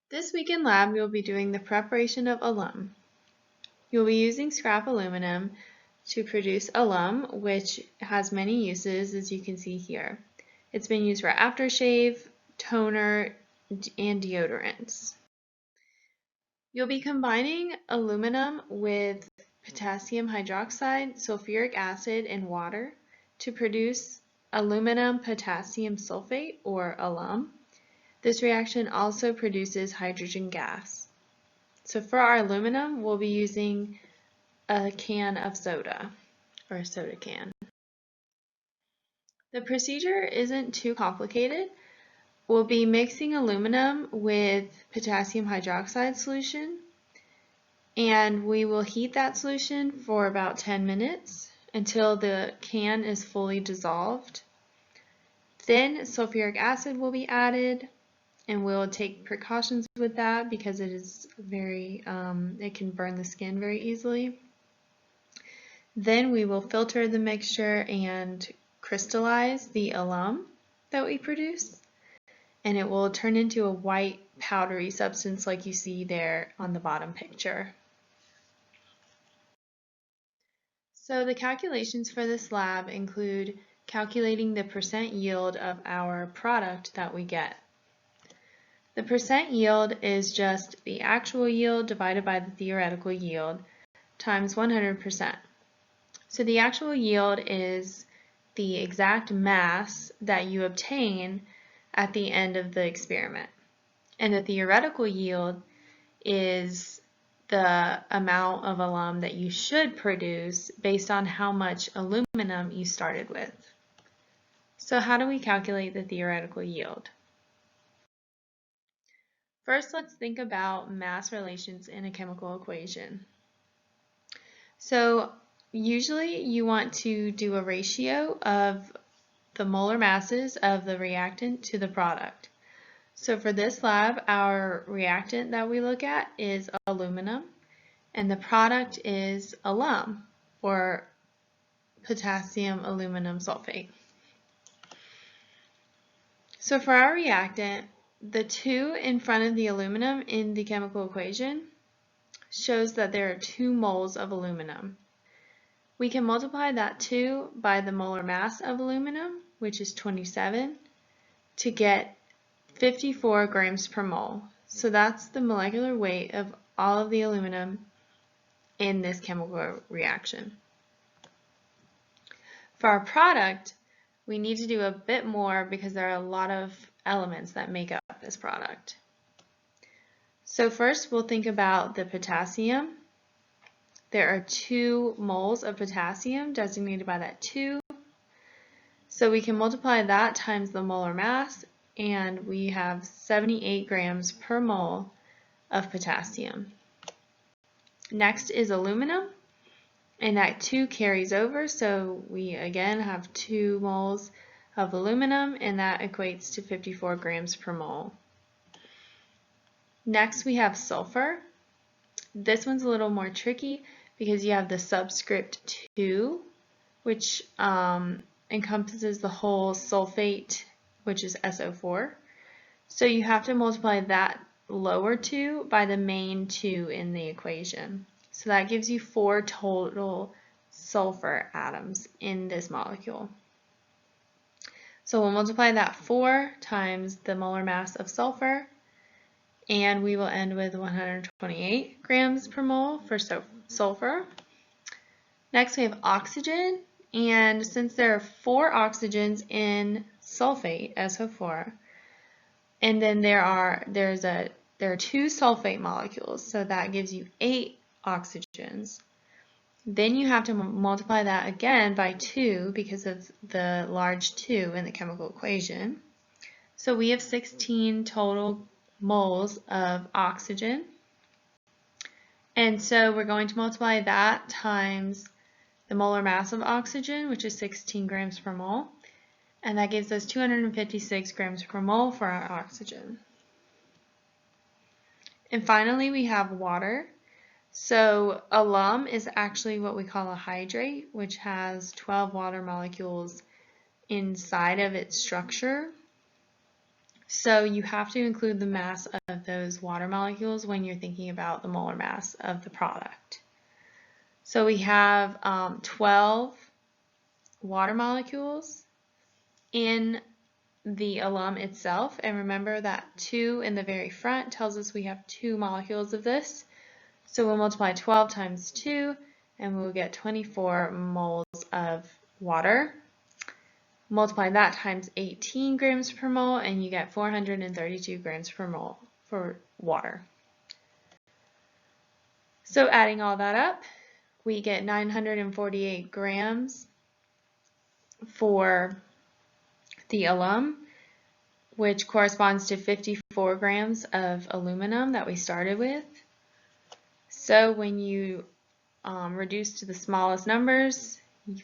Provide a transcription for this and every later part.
This week in lab, you'll be doing the preparation of alum. You'll be using scrap aluminum to produce alum, which has many uses, as you can see here. It's been used for aftershave, toner, and deodorants. You'll be combining aluminum with potassium hydroxide, sulfuric acid, and water to produce aluminum potassium sulfate, or alum. This reaction also produces hydrogen gas. So for our aluminum, we'll be using a can of soda, or a soda can. The procedure isn't too complicated. We'll be mixing aluminum with potassium hydroxide solution, and we will heat that solution for about 10 minutes until the can is fully dissolved. Then sulfuric acid will be added, and we'll take precautions with that because it is it can burn the skin very easily. Then we will filter the mixture and crystallize the alum that we produce, and it will turn into a white powdery substance like you see there on the bottom picture. So the calculations for this lab include calculating the percent yield of our product that we get. The percent yield is just the actual yield divided by the theoretical yield times 100%. So the actual yield is the exact mass that you obtain at the end of the experiment. And the theoretical yield is the amount of alum that you should produce based on how much aluminum you started with. So how do we calculate the theoretical yield? First, let's think about mass relations in a chemical equation. So usually you want to do a ratio of the molar masses of the reactant to the product. So for this lab, our reactant that we look at is aluminum, and the product is alum, or potassium aluminum sulfate. So for our reactant, the 2 in front of the aluminum in the chemical equation shows that there are 2 moles of aluminum. We can multiply that 2 by the molar mass of aluminum, which is 27, to get 54 grams per mole. So that's the molecular weight of all of the aluminum in this chemical reaction. For our product, we need to do a bit more because there are a lot of elements that make up this product. So first we'll think about the potassium. There are 2 moles of potassium designated by that 2. So we can multiply that times the molar mass, and we have 78 grams per mole of potassium. Next is aluminum, and that 2 carries over, so we again have 2 moles of aluminum, and that equates to 54 grams per mole. Next we have sulfur. This one's a little more tricky because you have the subscript 2, which encompasses the whole sulfate, which is SO4. So you have to multiply that lower 2 by the main 2 in the equation. So that gives you 4 total sulfur atoms in this molecule. So we'll multiply that 4 times the molar mass of sulfur, and we will end with 128 grams per mole for sulfur. Next we have oxygen, and since there are 4 oxygens in sulfate, SO4, and then there are 2 sulfate molecules, so that gives you 8 oxygens. Then you have to multiply that again by 2 because of the large 2 in the chemical equation. So we have 16 total moles of oxygen. And so we're going to multiply that times the molar mass of oxygen, which is 16 grams per mole. And that gives us 256 grams per mole for our oxygen. And finally, we have water. So alum is actually what we call a hydrate, which has 12 water molecules inside of its structure. So you have to include the mass of those water molecules when you're thinking about the molar mass of the product. So we have 12 water molecules in the alum itself, and remember that 2 in the very front tells us we have 2 molecules of this. So we'll multiply 12 times 2 and we'll get 24 moles of water. Multiply that times 18 grams per mole and you get 432 grams per mole for water. So adding all that up, we get 948 grams for the alum, which corresponds to 54 grams of aluminum that we started with. So when you reduce to the smallest numbers,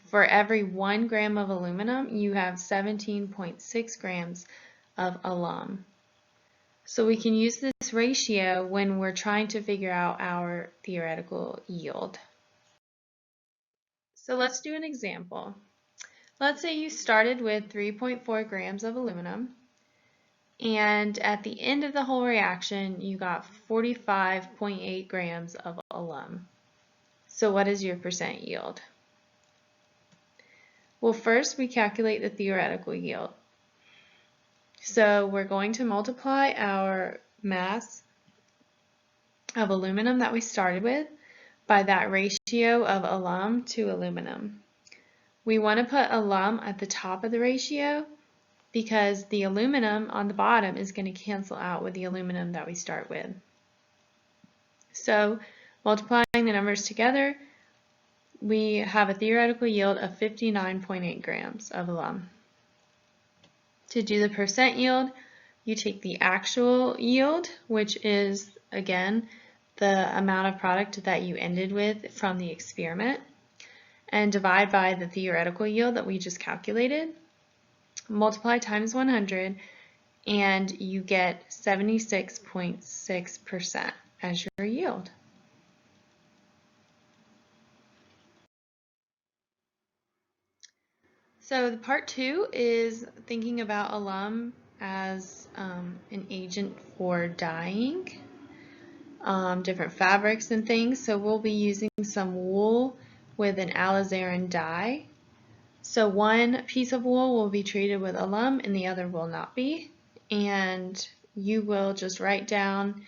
for every 1 gram of aluminum, you have 17.6 grams of alum. So we can use this ratio when we're trying to figure out our theoretical yield. So let's do an example. Let's say you started with 3.4 grams of aluminum, and at the end of the whole reaction, you got 45.8 grams of alum. So what is your percent yield? Well, first we calculate the theoretical yield. So we're going to multiply our mass of aluminum that we started with by that ratio of alum to aluminum. We want to put alum at the top of the ratio because the aluminum on the bottom is going to cancel out with the aluminum that we start with. So multiplying the numbers together, we have a theoretical yield of 59.8 grams of alum. To do the percent yield, you take the actual yield, which is, again, the amount of product that you ended with from the experiment, and divide by the theoretical yield that we just calculated. Multiply times 100, and you get 76.6% as your yield. So the part 2 is thinking about alum as an agent for dyeing different fabrics and things. So we'll be using some wool with an alizarin dye. So one piece of wool will be treated with alum and the other will not be. And you will just write down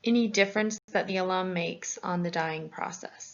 any difference that the alum makes on the dyeing process.